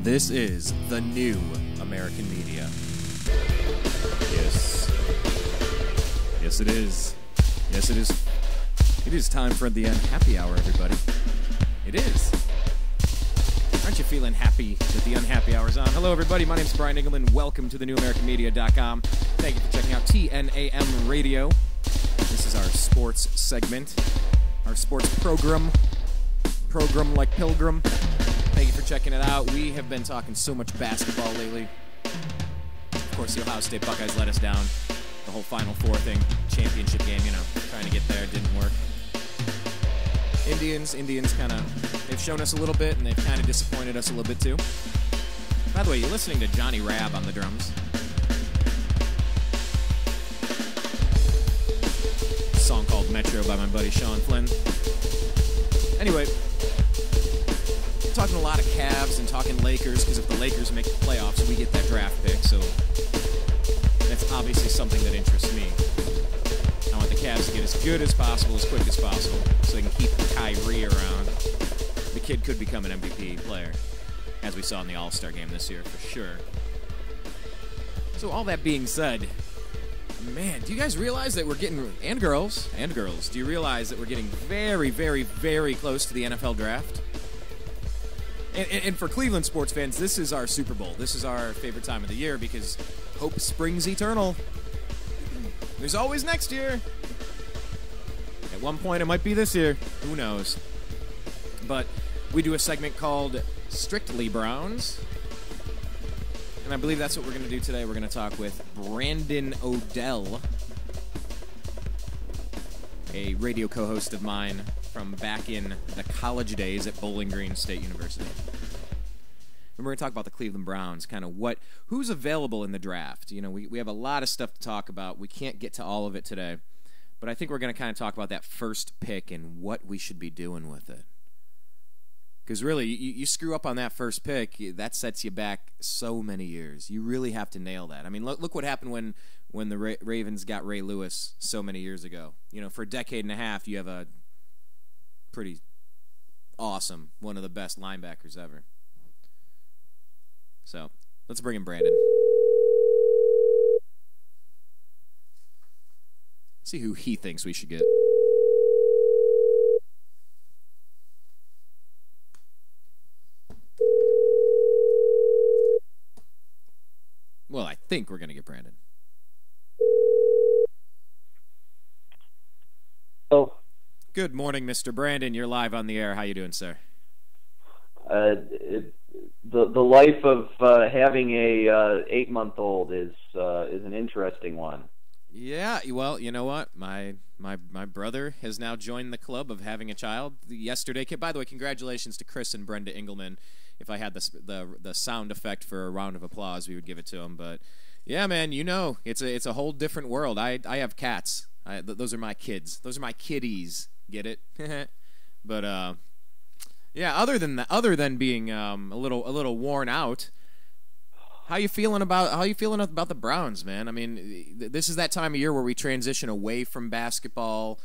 This is the new American media. Yes. Yes, it is. Yes, it is. It is time for the unhappy hour, everybody. It is. Aren't you feeling happy that the unhappy hour's on? Hello, everybody. My name's Brian Engelman. Welcome to the newamericanmedia.com. Thank you for checking out TNAM Radio. This is our sports segment, our sports program like Pilgrim. Thank you for checking it out. We have been talking so much basketball lately. Of course, the Ohio State Buckeyes let us down. The whole Final Four thing, championship game, trying to get there, didn't work. Indians kind of, they've shown us a little bit, and they've kind of disappointed us a little bit, too. By the way, you're listening to Johnny Rabb on the drums. A song called Metro by my buddy Sean Flynn. Anyway, talking a lot of Cavs and talking Lakers, because if the Lakers make the playoffs, we get that draft pick, so that's obviously something that interests me. I want the Cavs to get as good as possible, as quick as possible, so they can keep Kyrie around. The kid could become an MVP player, as we saw in the All-Star game this year, for sure. So all that being said, man, do you guys realize that we're getting, and girls, do you realize that we're getting very, very, very close to the NFL draft? And for Cleveland sports fans, this is our Super Bowl. This is our favorite time of the year because hope springs eternal. There's always next year. At one point, it might be this year. Who knows? But we do a segment called Strictly Browns. And I believe that's what we're going to do today. We're going to talk with Brandon Odell, a radio co-host of mine from back in the college days at Bowling Green State University. And we're going to talk about the Cleveland Browns, kind of who's available in the draft. We have a lot of stuff to talk about. We can't get to all of it today. But I think we're going to kind of talk about that first pick and what we should be doing with it. Because really, you screw up on that first pick, that sets you back so many years. You really have to nail that. I mean, look what happened when the Ravens got Ray Lewis so many years ago. For a decade and a half, you have a pretty awesome, one of the best linebackers ever. So, let's bring in Brandon. See who he thinks we should get. Well, I think we're going to get Brandon. Oh. Good morning, Mr. Brandon. You're live on the air. How you doing, sir? The life of having a 8-month-old is an interesting one. Yeah, well, you know what? My brother has now joined the club of having a child. Yesterday, by the way, congratulations to Chris and Brenda Engelman. If I had the sound effect for a round of applause, we would give it to them. But yeah, man, it's a whole different world. I have cats. Those are my kids. Those are my kitties. Get it? But yeah. Other than being a little worn out, how you feeling about the Browns, man? I mean, this is that time of year where we transition away from basketball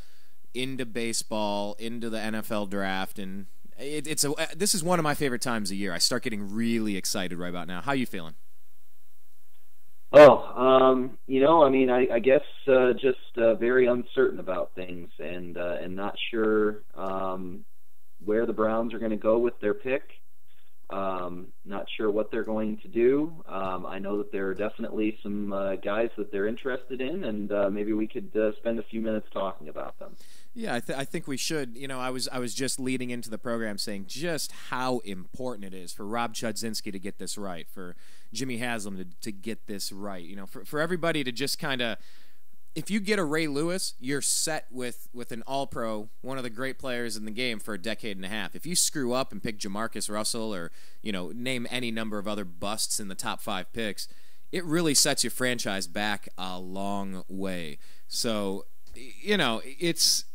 into baseball, into the NFL draft, and this is one of my favorite times of year. I start getting really excited right about now. How you feeling? I guess just very uncertain about things and not sure where the Browns are going to go with their pick. Not sure what they're going to do. I know that there are definitely some guys that they're interested in, and maybe we could spend a few minutes talking about them. Yeah, I think we should. I was just leading into the program saying just how important it is for Rob Chudzinski to get this right, for Jimmy Haslam to get this right. For everybody to just kind of, if you get a Ray Lewis, you're set with an All-Pro, one of the great players in the game for a decade and a half. If you screw up and pick Jamarcus Russell or name any number of other busts in the top 5 picks, it really sets your franchise back a long way. So, it's.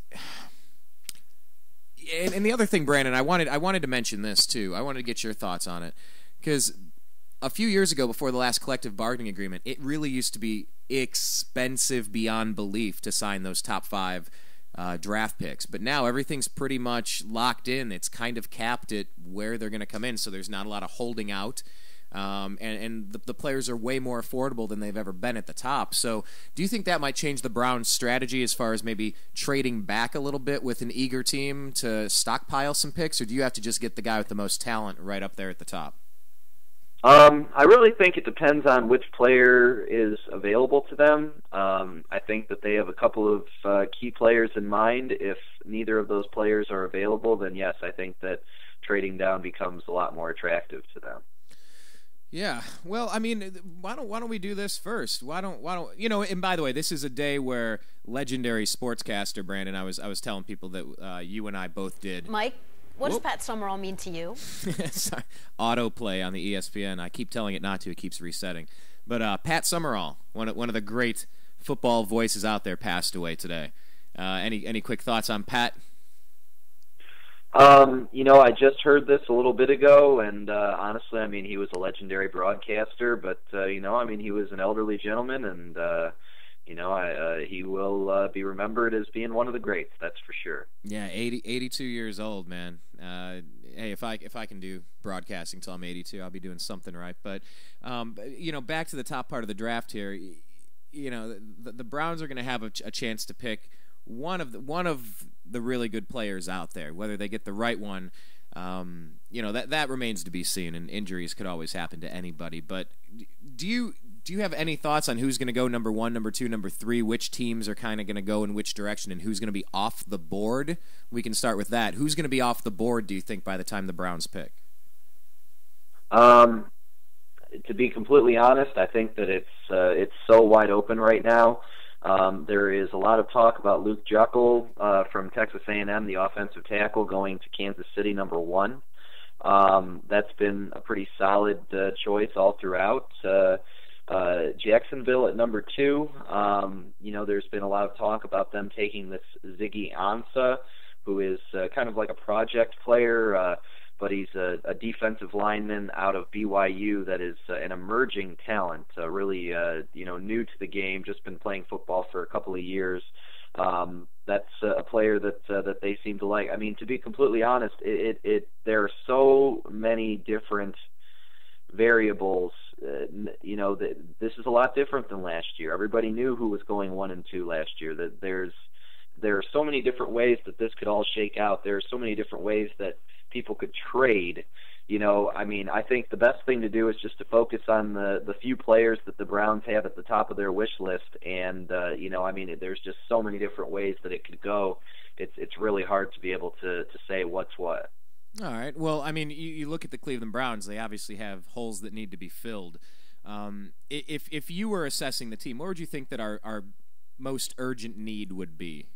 And the other thing, Brandon, I wanted to mention this too. I wanted to get your thoughts on it because a few years ago, before the last collective bargaining agreement, it really used to be expensive beyond belief to sign those top 5 draft picks. But now everything's pretty much locked in. It's kind of capped at where they're going to come in, so there's not a lot of holding out. And the players are way more affordable than they've ever been at the top. So do you think that might change the Browns' strategy as far as maybe trading back a little bit with an eager team to stockpile some picks, or do you have to just get the guy with the most talent right up there at the top? I really think it depends on which player is available to them. I think that they have a couple of key players in mind. If neither of those players are available, then yes, I think that trading down becomes a lot more attractive to them. Yeah, well, I mean, why don't we do this first? Why don't And by the way, this is a day where legendary sportscaster Brandon, I was telling people that you and I both did. Mike, what does Pat Summerall mean to you? Sorry. Autoplay on the ESPN. I keep telling it not to. It keeps resetting. But Pat Summerall, one of the great football voices out there, passed away today. Any quick thoughts on Pat? I just heard this a little bit ago, and honestly, I mean, he was a legendary broadcaster, but he was an elderly gentleman, and he will be remembered as being one of the greats. That's for sure. Yeah, 82 years old, man. Hey, if I can do broadcasting till I'm 82, I'll be doing something right. But back to the top part of the draft here. The Browns are going to have a chance to pick one of the really good players out there. Whether they get the right one, that remains to be seen, and injuries could always happen to anybody. But do you have any thoughts on who's going to go number 1, number 2, number 3? Which teams are kind of going to go in which direction, and who's going to be off the board? We can start with that. Who's going to be off the board, do you think, by the time the Browns pick? To be completely honest, I think that it's so wide open right now. There is a lot of talk about Luke Juckel from Texas A&M, the offensive tackle, going to Kansas City number 1. That's been a pretty solid choice all throughout. Jacksonville at number 2. There's been a lot of talk about them taking this Ziggy Ansah, who is kind of like a project player, but he's a defensive lineman out of BYU that is an emerging talent, really new to the game, just been playing football for a couple of years. That's a player that they seem to like. I mean, to be completely honest, there are so many different variables. This is a lot different than last year. Everybody knew who was going 1 and 2 last year. That there are so many different ways that this could all shake out. There are so many different ways that people could trade. I think the best thing to do is just to focus on the few players that the Browns have at the top of their wish list. And there's just so many different ways that it could go. It's really hard to be able to say what's what. All right. Well, I mean, you look at the Cleveland Browns; they obviously have holes that need to be filled. If you were assessing the team, what would you think that our most urgent need would be?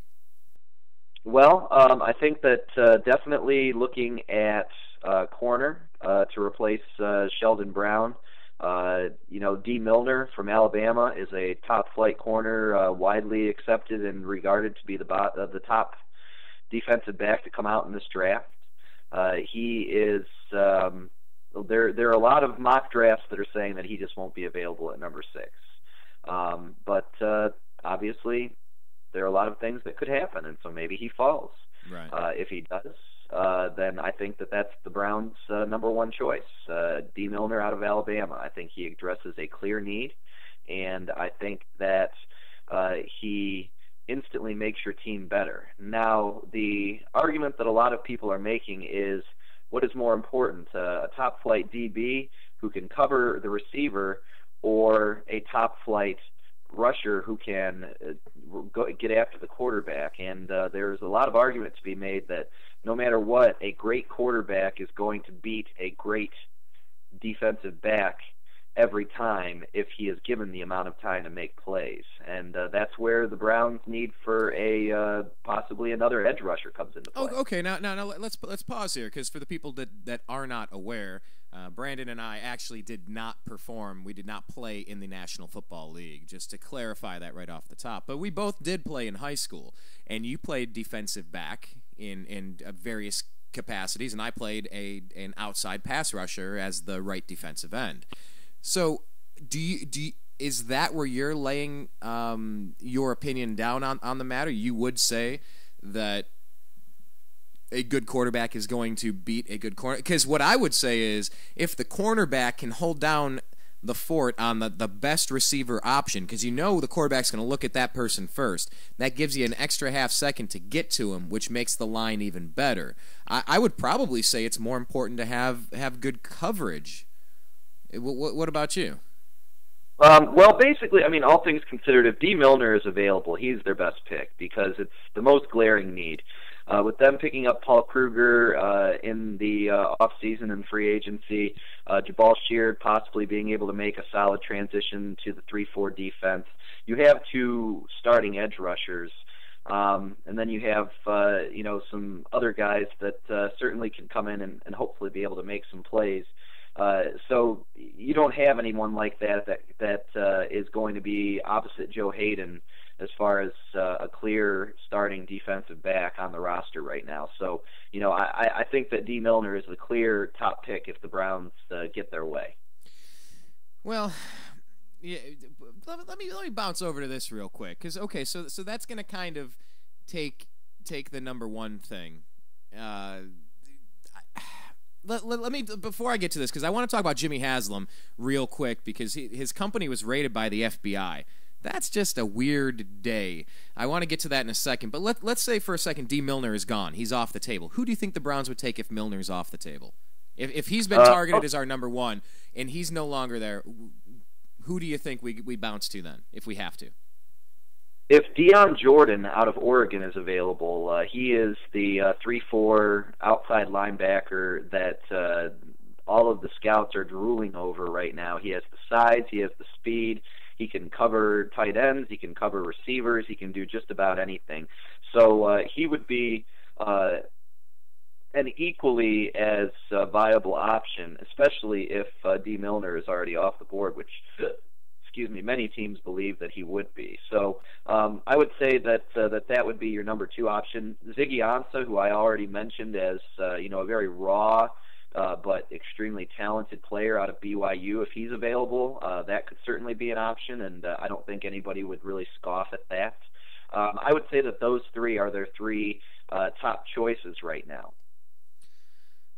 Well, I think that definitely looking at corner to replace Sheldon Brown. D. Milner from Alabama is a top-flight corner, widely accepted and regarded to be the top defensive back to come out in this draft. He is. There are a lot of mock drafts that are saying that he just won't be available at number 6. But obviously, there are a lot of things that could happen, and so maybe he falls. Right. If he does, then I think that's the Browns' number 1 choice. D. Milner out of Alabama. I think he addresses a clear need, and I think that he instantly makes your team better. Now, the argument that a lot of people are making is, what is more important, a top-flight DB who can cover the receiver, or a top-flight rusher who can get after the quarterback? And there's a lot of argument to be made that no matter what, a great quarterback is going to beat a great defensive back every time if he is given the amount of time to make plays. And that's where the Browns' need for a possibly another edge rusher comes into play. Oh, okay, now let's pause here, because for the people that are not aware, Brandon and I actually did not perform. We did not play in the National Football League, just to clarify that right off the top. But we both did play in high school, and you played defensive back in various capacities, and I played an outside pass rusher as the right defensive end. So, is that where you're laying your opinion down on the matter? You would say that a good quarterback is going to beat a good corner. Because what I would say is, if the cornerback can hold down the fort on the best receiver option, because you know the quarterback's going to look at that person first, that gives you an extra half second to get to him, which makes the line even better. I would probably say it's more important to have good coverage. What about you? Well, basically, I mean, all things considered, if D. Milner is available, he's their best pick because it's the most glaring need. With them picking up Paul Kruger in the offseason and free agency, Jabal Sheard possibly being able to make a solid transition to the 3-4 defense, you have two starting edge rushers. And then you have, some other guys that certainly can come in and hopefully be able to make some plays. So you don't have anyone like that is going to be opposite Joe Hayden as far as a clear starting defensive back on the roster right now. So, I think that D. Milner is the clear top pick if the Browns get their way. Well, yeah, let me bounce over to this real quick, because so that's going to kind of take the number one thing. Let me, before I get to this, because I want to talk about Jimmy Haslam real quick, because his company was raided by the FBI. That's just a weird day. I want to get to that in a second, but let's say for a second D. Milner is gone. He's off the table. Who do you think the Browns would take if Milner's off the table? If he's been targeted as our number one and he's no longer there, who do you think we bounce to then, if we have to? If Deion Jordan out of Oregon is available, he is the 3-4 outside linebacker that all of the scouts are drooling over right now. He has the size, he has the speed, he can cover tight ends, he can cover receivers, he can do just about anything. So he would be an equally as viable option, especially if D. Milner is already off the board, which many teams believe that he would be. So I would say that would be your number two option. Ziggy Ansah, who I already mentioned as a very raw but extremely talented player out of BYU, if he's available, that could certainly be an option, and I don't think anybody would really scoff at that. I would say that those three are their three top choices right now.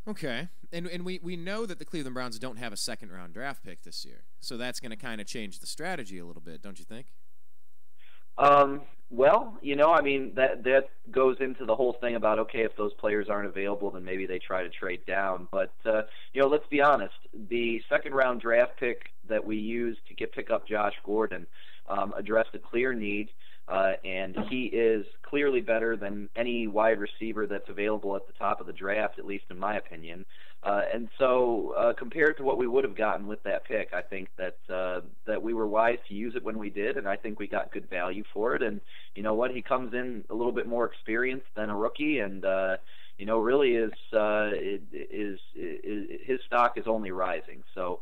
Okay, and we know that the Cleveland Browns don't have a second-round draft pick this year, so that's going to kind of change the strategy a little bit, don't you think? Well, that goes into the whole thing about, okay, if those players aren't available, then maybe they try to trade down. But, let's be honest. The second-round draft pick that we used to pick up Josh Gordon addressed a clear need, and he is clearly better than any wide receiver that's available at the top of the draft, at least in my opinion. And so compared to what we would have gotten with that pick, I think that we were wise to use it when we did, and I think we got good value for it. And you know what? He comes in a little bit more experienced than a rookie, and really is his stock is only rising. So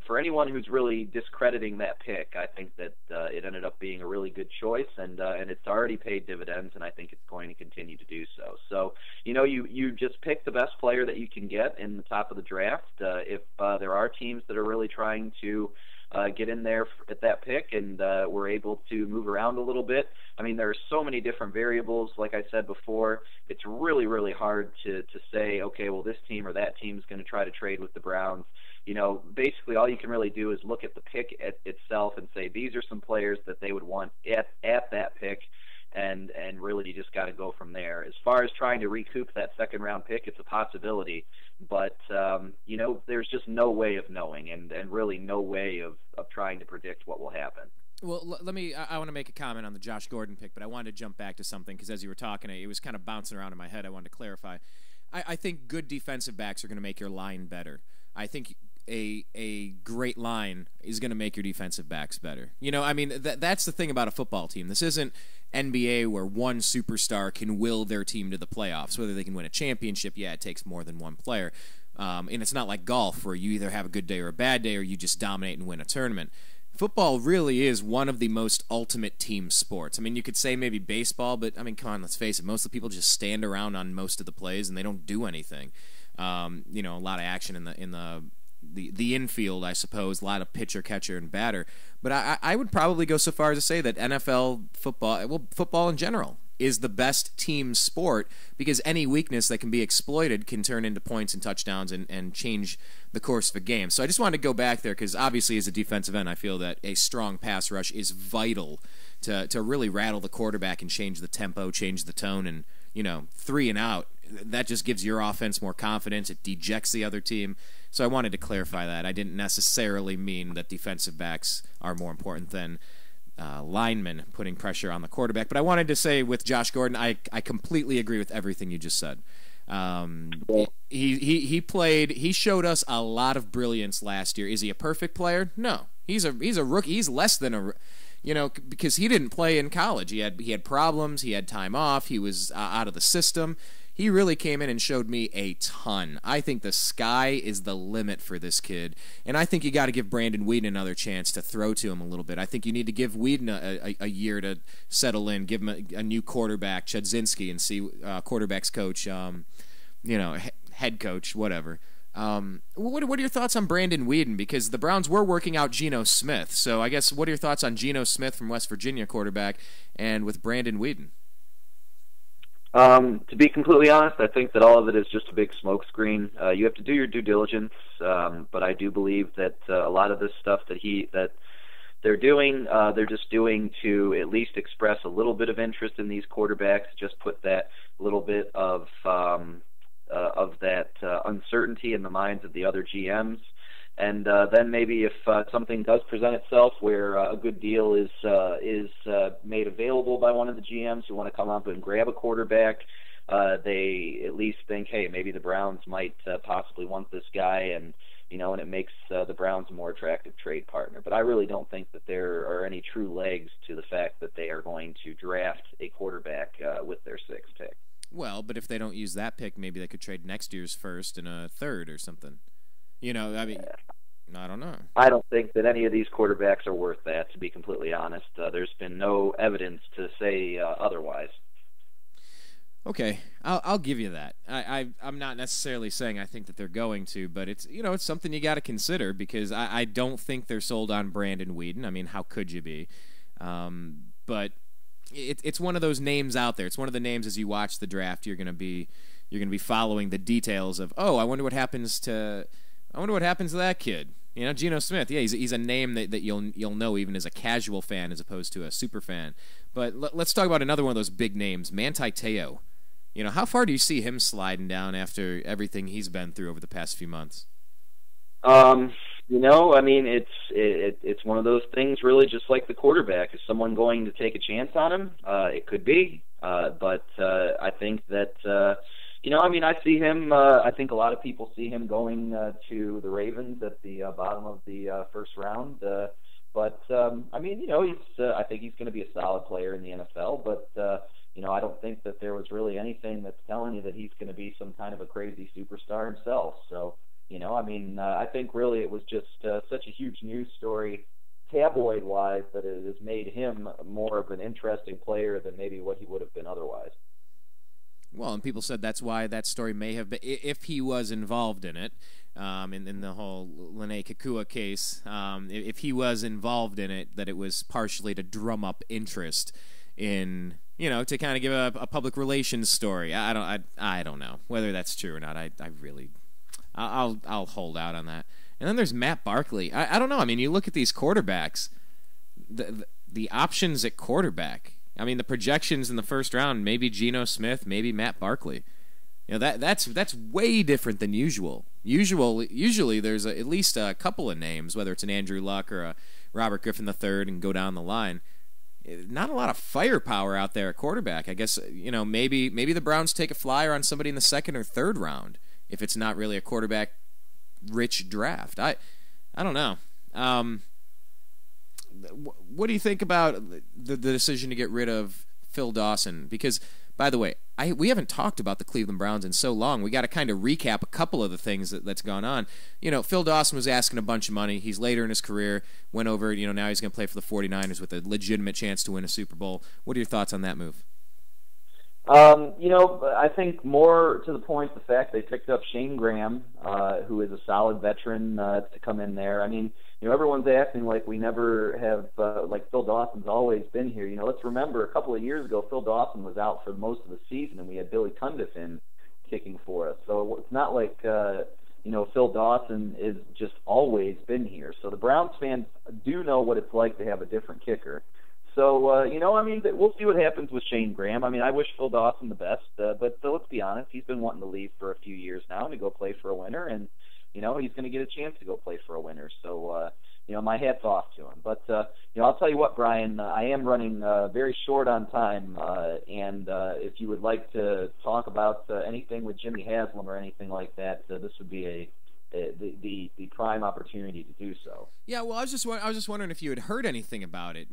for anyone who's really discrediting that pick, I think that it ended up being a really good choice, and it's already paid dividends, and I think it's going to continue to do so. So you just pick the best player that you can get in the top of the draft. If there are teams that are really trying to get in there at that pick, and we're able to move around a little bit. I mean, there are so many different variables. Like I said before, it's really, really hard to say, okay, well, this team or that team is going to try to trade with the Browns. Basically all you can really do is look at the pick itself and say, these are some players that they would want at that pick, and really you just got to go from there. As far as trying to recoup that second-round pick, it's a possibility, but there's just no way of knowing, and really no way of trying to predict what will happen. Well, I want to make a comment on the Josh Gordon pick, but I wanted to jump back to something, because as you were talking, it was kind of bouncing around in my head. I wanted to clarify. I think good defensive backs are going to make your line better. I think a great line is going to make your defensive backs better. That's the thing about a football team. This isn't NBA where one superstar can will their team to the playoffs. Whether they can win a championship, it takes more than one player. And it's not like golf where you either have a good day or a bad day, or you just dominate and win a tournament. Football really is one of the most ultimate team sports. I mean, you could say maybe baseball, but, come on, let's face it. Most of the people just stand around on most of the plays, and they don't do anything. A lot of action in the infield, I suppose, a lot of pitcher, catcher, and batter. But I would probably go so far as to say that NFL football, football in general, is the best team sport, because any weakness that can be exploited can turn into points and touchdowns and change the course of a game. So I just wanted to go back there because obviously as a defensive end, I feel that a strong pass rush is vital to really rattle the quarterback and change the tempo, change the tone, and 3 and out. That just gives your offense more confidence. It dejects the other team. So I wanted to clarify that. I didn't necessarily mean that defensive backs are more important than linemen putting pressure on the quarterback. But I wanted to say with Josh Gordon, I completely agree with everything you just said. He played. He showed us a lot of brilliance last year. Is he a perfect player? No. He's a rookie. He's less than a. Because he didn't play in college. He had problems. He had time off. He was out of the system. He really came in and showed me a ton. I think the sky is the limit for this kid, and I think you got to give Brandon Weeden another chance to throw to him a little bit. I think you need to give Weeden a year to settle in, give him a new quarterback, Chudzinski, and see quarterbacks coach, head coach, whatever. What are your thoughts on Brandon Weeden? Because the Browns were working out Geno Smith, so I guess what are your thoughts on Geno Smith from West Virginia, quarterback, and with Brandon Weeden? To be completely honest, I think that all of it is just a big smokescreen. You have to do your due diligence, but I do believe that a lot of this stuff that they're doing, they're just doing to at least express a little bit of interest in these quarterbacks, just put that little bit of that uncertainty in the minds of the other GMs. And then maybe if something does present itself where a good deal is made available by one of the GMs who want to come up and grab a quarterback, they at least think, hey, maybe the Browns might possibly want this guy, and it makes the Browns a more attractive trade partner. But I really don't think that there are any true legs to the fact that they are going to draft a quarterback with their 6th pick. Well, but if they don't use that pick, maybe they could trade next year's first and a third or something. I don't know. I don't think that any of these quarterbacks are worth that, to be completely honest. There's been no evidence to say otherwise. Okay, I'll give you that. I'm not necessarily saying I think that they're going to, but it's it's something you got to consider, because I don't think they're sold on Brandon Weeden. I mean, how could you be? But it's one of those names out there. It's one of the names as you watch the draft, you're gonna be following the details of, I wonder what happens to that kid. Geno Smith. Yeah, he's a name that you'll know even as a casual fan as opposed to a super fan. But let's talk about another one of those big names, Manti Te'o. How far do you see him sliding down after everything he's been through over the past few months? It's one of those things, really, just like the quarterback. Is someone going to take a chance on him? It could be, but I think that. I see him. I think a lot of people see him going to the Ravens at the bottom of the first round. But I think he's going to be a solid player in the NFL. But I don't think that there was really anything that's telling you that he's going to be some kind of a crazy superstar himself. So, I think really it was just such a huge news story, tabloid-wise, that it has made him more of an interesting player than maybe what he would have been otherwise. Well, and people said that's why that story may have been, if he was involved in it, in the whole Lene Kakua case, if he was involved in it, that it was partially to drum up interest in, to kind of give a public relations story. I don't know whether that's true or not. I'll hold out on that. And then there's Matt Barkley. I don't know. I mean, you look at these quarterbacks, the options at quarterback. I mean, the projections in the first round, maybe Geno Smith, maybe Matt Barkley. That's way different than usual. Usually there's at least a couple of names, whether it's an Andrew Luck or a Robert Griffin III, and go down the line. Not a lot of firepower out there at quarterback. I guess maybe the Browns take a flyer on somebody in the 2nd or 3rd round if it's not really a quarterback-rich draft. I don't know. What do you think about the decision to get rid of Phil Dawson? Because, by the way, we haven't talked about the Cleveland Browns in so long. We got to kind of recap a couple of the things that's gone on. Phil Dawson was asking a bunch of money. He's later in his career, went over, now he's going to play for the 49ers with a legitimate chance to win a Super Bowl. What are your thoughts on that move? I think more to the point, the fact they picked up Shane Graham, who is a solid veteran, to come in there. I mean, everyone's acting like we never have, like Phil Dawson's always been here. Let's remember a couple of years ago, Phil Dawson was out for most of the season, and we had Billy Cundiff in kicking for us. So it's not like, Phil Dawson is just always been here. So the Browns fans do know what it's like to have a different kicker. So, we'll see what happens with Shane Graham. I mean, I wish Phil Dawson the best, but let's be honest, he's been wanting to leave for a few years now to go play for a winner, and, he's going to get a chance to go play for a winner. So, my hat's off to him. But, I'll tell you what, Brian, I am running very short on time, and if you would like to talk about anything with Jimmy Haslam or anything like that, this would be the prime opportunity to do so. Yeah, well, I was just wondering if you had heard anything about it.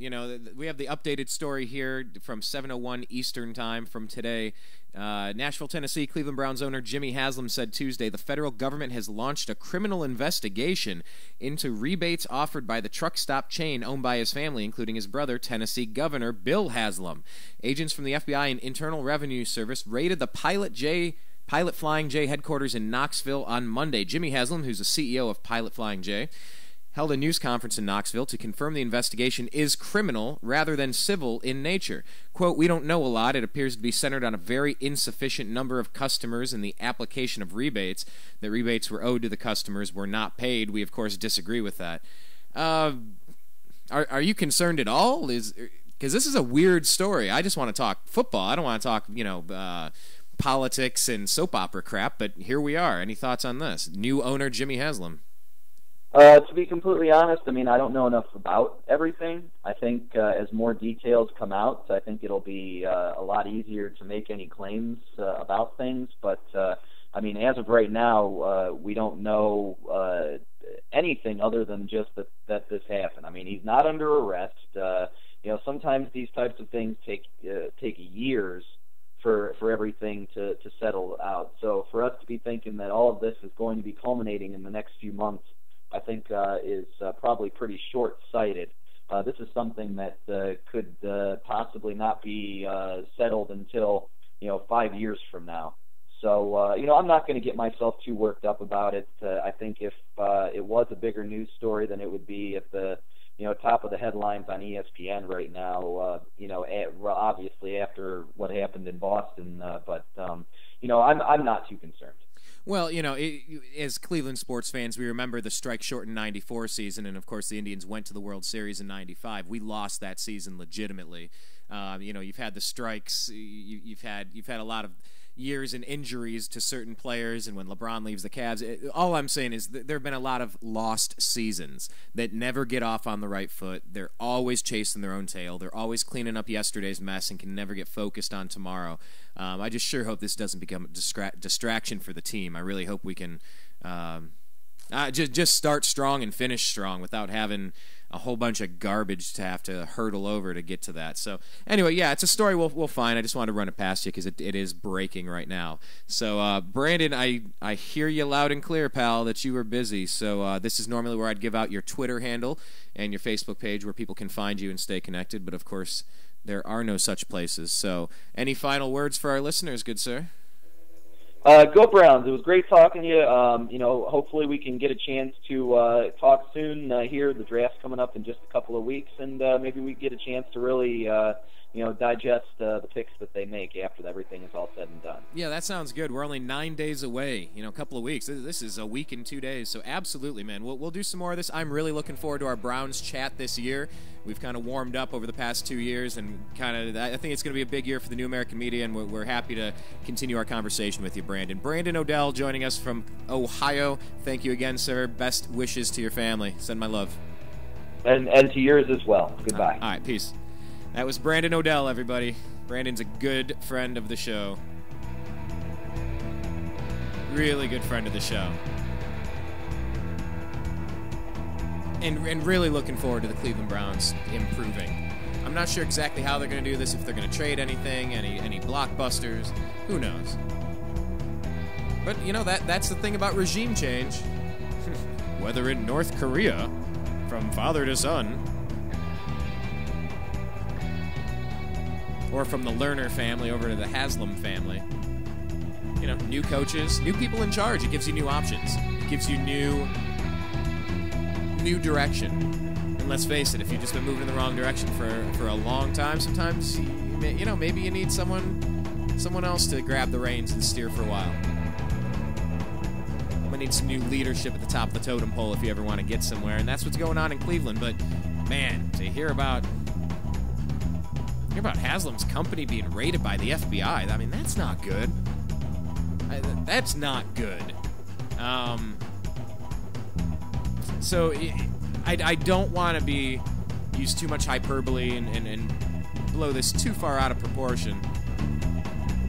We have the updated story here from 7:01 Eastern Time from today. Nashville, Tennessee, Cleveland Browns owner Jimmy Haslam said Tuesday the federal government has launched a criminal investigation into rebates offered by the truck stop chain owned by his family, including his brother, Tennessee Governor Bill Haslam. Agents from the FBI and Internal Revenue Service raided the Pilot Flying J headquarters in Knoxville on Monday. Jimmy Haslam, who's the CEO of Pilot Flying J, held a news conference in Knoxville to confirm the investigation is criminal rather than civil in nature. Quote, "We don't know a lot. It appears to be centered on a very insufficient number of customers and the application of rebates. The rebates were owed to the customers were not paid. We, of course, disagree with that." Are you concerned at all? Because this is a weird story. I just want to talk football. I don't want to talk, politics and soap opera crap, but here we are. Any thoughts on this? New owner Jimmy Haslam. To be completely honest, I mean, I don't know enough about everything. I think as more details come out, I think it'll be a lot easier to make any claims about things. But, as of right now, we don't know anything other than just that this happened. I mean, he's not under arrest. Sometimes these types of things take years for everything to settle out. So for us to be thinking that all of this is going to be culminating in the next few months, I think is probably pretty short-sighted. This is something that could possibly not be settled until 5 years from now. So I'm not going to get myself too worked up about it. I think if it was a bigger news story, then it would be at the top of the headlines on ESPN right now. Obviously after what happened in Boston, but I'm not too concerned. Well, as Cleveland sports fans, we remember the strike-shortened '94 season, and of course the Indians went to the World Series in '95. We lost that season legitimately. You've had the strikes. You've had a lot of years and injuries to certain players, and when LeBron leaves the Cavs, all I'm saying is that there have been a lot of lost seasons that never get off on the right foot. They're always chasing their own tail. They're always cleaning up yesterday's mess and can never get focused on tomorrow. I just sure hope this doesn't become a distraction for the team. I really hope we can just start strong and finish strong without having a whole bunch of garbage to have to hurdle over to get to that. So anyway, yeah, it's a story we'll find. I just wanted to run it past you because it is breaking right now. So Brandon, I hear you loud and clear, pal, that you were busy. So this is normally where I'd give out your Twitter handle and your Facebook page where people can find you and stay connected. But of course, there are no such places. So any final words for our listeners, good sir? Go Browns. It was great talking to you. Hopefully we can get a chance to talk soon here. The draft's coming up in just a couple of weeks, and maybe we get a chance to really digest the picks that they make after everything is all said and done. Yeah, that sounds good. We're only 9 days away, a couple of weeks. This is a week and 2 days, so absolutely, man. We'll do some more of this. I'm really looking forward to our Browns chat this year. We've kind of warmed up over the past 2 years, and I think it's going to be a big year for the New American Media, and we're happy to continue our conversation with you, Brandon. Brandon Odell joining us from Ohio. Thank you again, sir. Best wishes to your family. Send my love. And to yours as well. Goodbye. All right, peace. That was Brandon Odell, everybody. Brandon's a good friend of the show. Really good friend of the show. And really looking forward to the Cleveland Browns improving. I'm not sure exactly how they're going to do this, if they're going to trade anything, any blockbusters. Who knows? But, that's the thing about regime change. Whether in North Korea, from father to son, or from the Lerner family over to the Haslam family. You know, new coaches, new people in charge. It gives you new options. It gives you new direction. And let's face it, if you've just been moving in the wrong direction for a long time, sometimes, you know, maybe you need someone else to grab the reins and steer for a while. We need some new leadership at the top of the totem pole if you ever want to get somewhere, and that's what's going on in Cleveland. But man, to hear about Haslam's company being raided by the FBI, I mean, that's not good. That's not good. So I don't want to use too much hyperbole and blow this too far out of proportion.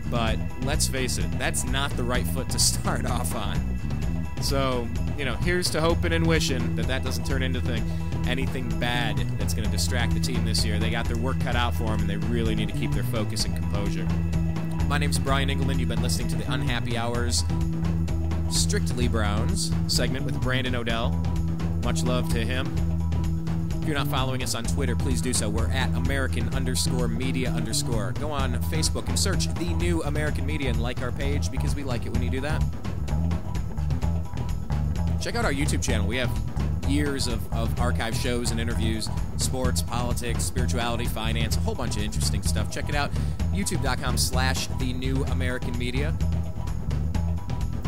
But let's face it, that's not the right foot to start off on. So, you know, here's to hoping and wishing that doesn't turn into anything bad that's going to distract the team this year. They got their work cut out for them, and they really need to keep their focus and composure. My name's Brian Engelman. You've been listening to the Unhappy Hours Strictly Browns segment with Brandon Odell. Much love to him. If you're not following us on Twitter, please do so. We're at American_media_. Go on Facebook and search The New American Media and like our page because we like it when you do that. Check out our YouTube channel. We have years of archive shows and interviews, sports, politics, spirituality, finance, a whole bunch of interesting stuff. Check it out, youtube.com/The New American Media.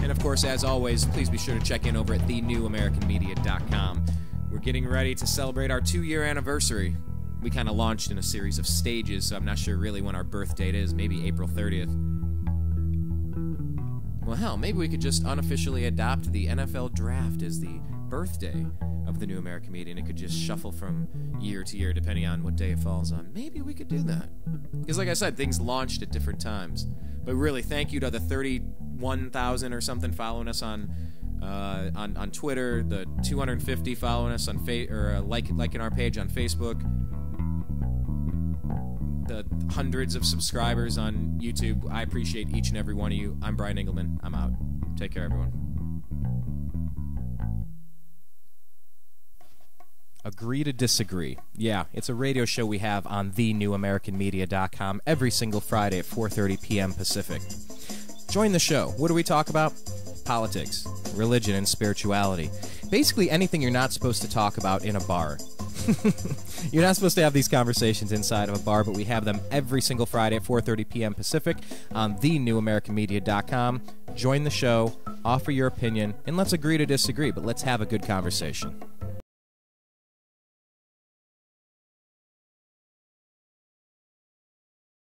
And of course, as always, please be sure to check in over at thenewamericanmedia.com. We're getting ready to celebrate our 2-year anniversary. We kind of launched in a series of stages, so I'm not sure really when our birth date is, maybe April 30th. Well, hell, maybe we could just unofficially adopt the NFL draft as the birthday of the New American Media, and it could just shuffle from year to year depending on what day it falls on. Maybe we could do that. Because like I said, things launched at different times. But really, thank you to the 31,000 or something following us on Twitter, the 250 following us on liking our page on Facebook, the hundreds of subscribers on YouTube. I appreciate each and every one of you. I'm Brian Engelman. I'm out. Take care, everyone. Agree to disagree. Yeah, it's a radio show we have on thenewamericanmedia.com every single Friday at 4:30 p.m. Pacific. Join the show. What do we talk about? Politics, religion, and spirituality. Basically anything you're not supposed to talk about in a bar. You're not supposed to have these conversations inside of a bar, but we have them every single Friday at 4:30 p.m. Pacific on thenewamericanmedia.com. Join the show, offer your opinion, and let's agree to disagree, but let's have a good conversation.